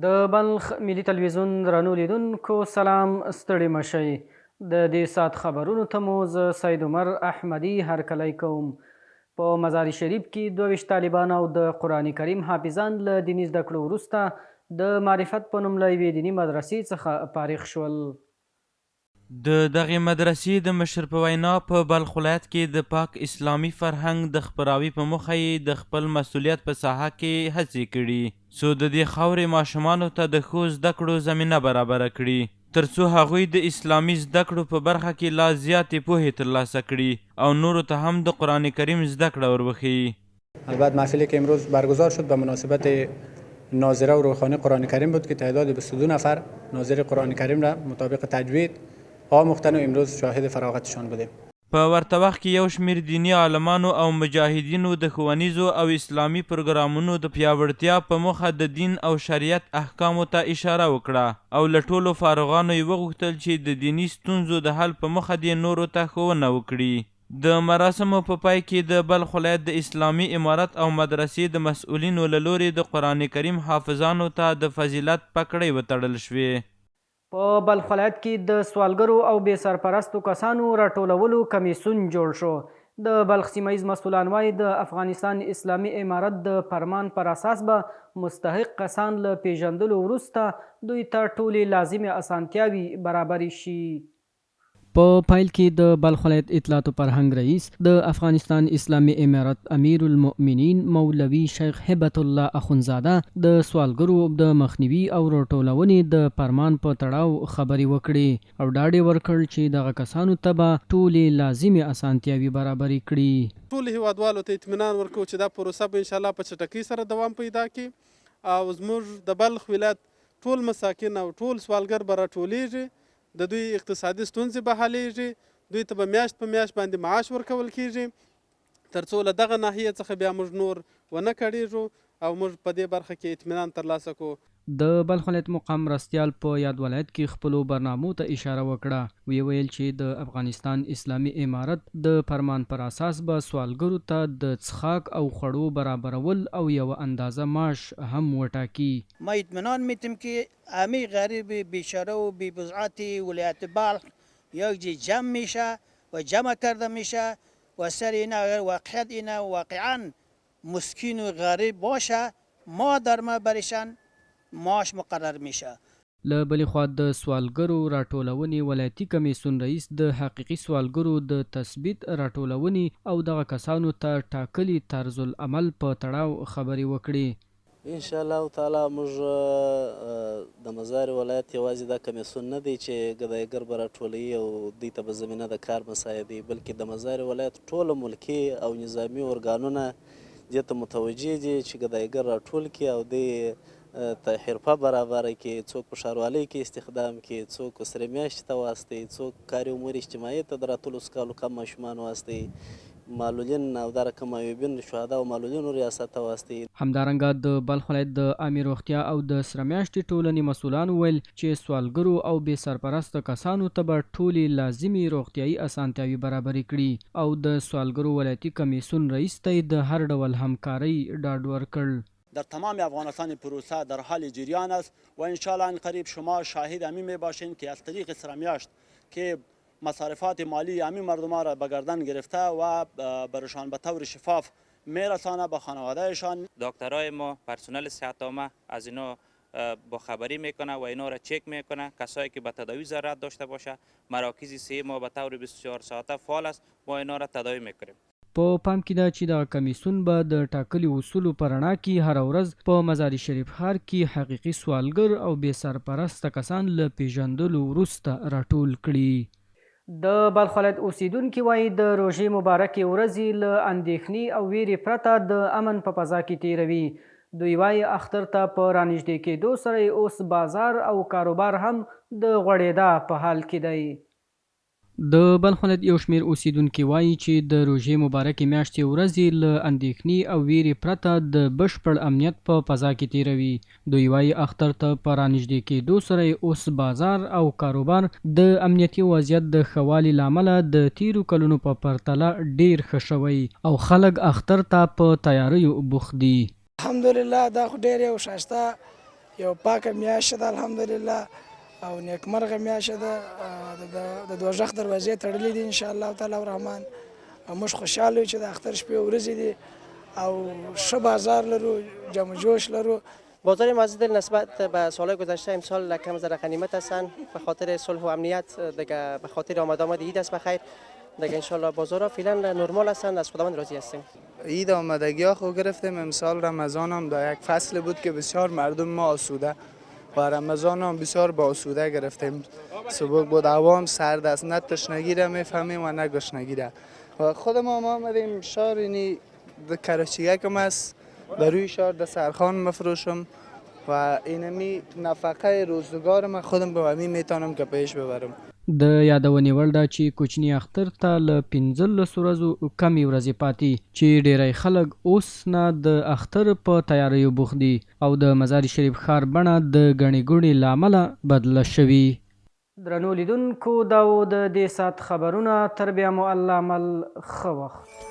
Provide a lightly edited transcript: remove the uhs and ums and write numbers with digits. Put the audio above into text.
د بلخ ملي تلویزیون درنو لیدونکو سلام، ستړي مشئ. د دې ساعت خبرونو ته مو زه سید عمر احمدي هرکلی کوم. په مزار شریف کې 22 طالبان او د قرآن کریم حافظان له دیني زده کړو وروسته د معرفت په نوم له یوې دیني مدرسې څخه فارغ شول. د دغې مدرسې د مشر په وینا په بلخ ولایت کې د پاک اسلامي فرهنګ د خپراوي په موخه یې د خپل مسؤلیت په ساحه کې هڅې کړي څو د دې خاورې ماشومانو ته د ښو زده کړو زمینه برابره کړي ترڅو هغوی د اسلامي زده کړو په برخه کې لا زیاتې پوهې ترلاسه کړي او نورو ته هم د قرآن کریم زده کړه وروښيي. البته محفلی که امروز برگزار شد به مناسبت ناظره و روحانی قرآن کریم بود که تعداد 22 نفر ناظر قرآن کریم را مطابق تجوید آموختن و امروز شاهد فراغتشان بودیم. په ورته وخت کې یو شمیر دینی عالمانو او مجاهدینو د ښوونیزو او اسلامي پروګرامونو د پیاوړتیا په موخه د دین او شریعت احکامو ته اشاره وکړه او له ټولو فارغانو یې وغوښتل چې د دینی ستونزو د حل په موخه دې نورو ته ښوونه وکړي. د مراسمو په پای کې د بلخ ولایت د اسلامي امارت او مدرسې د مسؤلینو له لوري د قرآن کریم حافظانو ته د فضیلت پګړۍ وتړل شوې. په بلخ ولایت کې د سوالګرو او بې سرپرستو کسانو راټولولو کمیسیون جوړ شو. د بلخ سیمه ییز مسؤلان وایي د افغانستان اسلامي امارت د فرمان پر اساس به مستحق کسان له پیژندلو وروسته دوی ته ټولې لازمې اسانتیاوې برابرې شي. په پایل کې د بلخ ولایت اطلاعات و فرهنګ رئیس د افغانستان اسلامي امارت امیر المؤمنین مولوي شیخ هبت الله اخونزاده د سوالګرو د مخنیوي او راټولونې د فرمان په تړاو خبرې وکړې او ډاډ یې ورکړ چې دغه کسانو ته به ټولې لازمې اسانتیاوې برابرې کړي. ټول هیوادوالو ته اطمینان ورکوو چې دا پروسه به انشاءالله په چټکۍ سره دوام پیدا کړي او زموږ د بلخ ولایت ټول مساکین او ټول سوالګر به راټولیږي، د دوی اقتصادي ستونزې به حلیږي، دوی ته به میاشت په میاشت باندې معاش ورکول کیږي ترڅو له دغه ناحیې څخه بیا موږ نور ونه کړیږو او موږ په دې برخه کې اطمینان ترلاسه کړو. د بلخ ولایت مقام مرستیال په یاد ولایت کې خپلو برنامو ته اشاره وکړه. ویې ویل چې د افغانستان اسلامي امارت د فرمان پر اساس به سوالګرو ته د څښاک او خوړو برابرول او یوه اندازه معاش هم وټاکي. ما اطمینان میتیم که همه غریب بیچاره و بی بضاعت ولایت بلخ یک جای جمع میشه و جمع کرده میشه و سر اینا اگر واقعیت اینا واقعا مسکین و غریب باشه ما در ما برشان معاش مقرر میشه. له بلې خوا د سوالګرو راټولونې ولایتي کمیسیون رئیس د حقیقي سوالګرو د تثبیت راټولونې او دغه کسانو ته ټاکلي طرز العمل په تړاو خبرې وکړي. انشاءالله تعالی موږ د مزار ولایت یوازې دا کمیسیون نه دی چې ګدایګر به راټولوي او دوی ته به زمینه د کار مساعدوي، بلکې د مزار ولایت ټوله ملکي او نظامي ارګانونه دې ته متوجه دي چې ګدایګر راټول کړي او دوی ته حرفه برابره کړي، څوک په ښاروالۍ کې استخدام کړي، څوک سره میاشتې ته واستوي، څوک کار امور اجتماعي ته د راتلو کالو کم ماشومان واستوي، معلولین او دا رقم معیوبین شهدا او معلولینو ریاست ته واستوي. همدارنګه د بلخ ولایت د عامې روغتیا او د سره میاشتې ټولنې مسؤلان وویل چې سوالګرو او بې سرپرسته کسانو ته به ټولې لازمي روغتیایي اسانتیاوې برابرې کړي او د سوالګرو ولایتي کمیسیون رئیس ته د هر ډول همکارۍ ډاډ ورکړ. در تمام افغانستان پروسه در حال جریان است و انشاءالله ان قریب شما شاهد همین میباشین که از طریق سرمیاشت که مصارفات مالی همین مردم را به گردن گرفته و برشان به طور شفاف میرسانه به خانوادهشان. دکترای ما، پرسنل صحت عامه از اینا با خبری میکنه و اینا را چک میکنه. کسایی که به تداوی ضرورت داشته باشه مراکز صحی ما به طور 24 ساعته فعال است، ما اینا را تداوی میکنیم. په پام کې ده چې د کمیسیون به د ټاکلي اصولو په رڼا کې هره ورځ په مزار شریف ښار کې حقیقي سوالګر او بې سرپرسته کسان له پیژندلو وروسته راټول کړي. د بلخ ولایت اوسیدونکي وایي د روژې مبارکې ورځې له اندېښنې او ویرې پرته د امن په فضا کې تیروي. دوی وایي اختر ته په رانږدې کېدو سره اوس بازار او کاروبار هم د غوړېدا په حال کې دی. د بلخ ولایت یو شمیر اوسیدونکي وایي چې د روژې مبارکې میاشتې ورځې له اندېښنې او ویرې پرته د بشپړ امنیت په فضا کې تیروي. دوی وایي اختر ته په رانږدې کېدو سره اوس بازار او کاروبار د امنیتي وضعیت د ښه والي له امله د تیرو کلونو په پرتله ډیر ښه شوی او خلک اختر ته په تیاریو بوخت دي. الحمدلله دا خو ډیر یو ښایسته یو پاکه میاشت ده الحمدلله او نیکمرغه میاشت ده د دوزخ دروازې تړلې دي انشاءالله تعالی الرحمن او موږ خوشحاله یو چې د اختر شپې ورځې دي او ښه بازار لرو جمع جوش لرو. بازار مسجد نسبت به سالهای گذشته امسال کم ذره غنیمت هستند به خاطر صلح و امنیت دیگه به خاطر آمد عید است بخیر دیگه انشالله بازارها فعلا نرمال هستند از خداوند راضی هستیم. عید آمدگی ها خوب گرفتیم. امسال رمضان هم در یک فصل بود که بسیار مردم ما آسوده و رمضان هم بسیار با آسوده گرفتیم. سبک بود، هوا سرد است، نه تشنگی را میفهمیم و نه گشنگی را. و خود ما آمدیم شهر اینی کراچی کم است در روی شهر در سرخان مفروشم و اینمی نفقه روزگار ما خودم به همین میتونم که پیش ببرم. د یادونې وړ ده چې کوچني اختر ته له 15 ورځو کمې ورځې پاتې چې ډیری خلک اوس نه د اختر په تیاریو بوخت دي او د مزار شریف ښار بڼه د ګڼې ګوڼې له امله بدله شوې. درنو لیدونکو دا و د دې ساعت خبرونه. تر بیا مو الله عمل ښه وخت.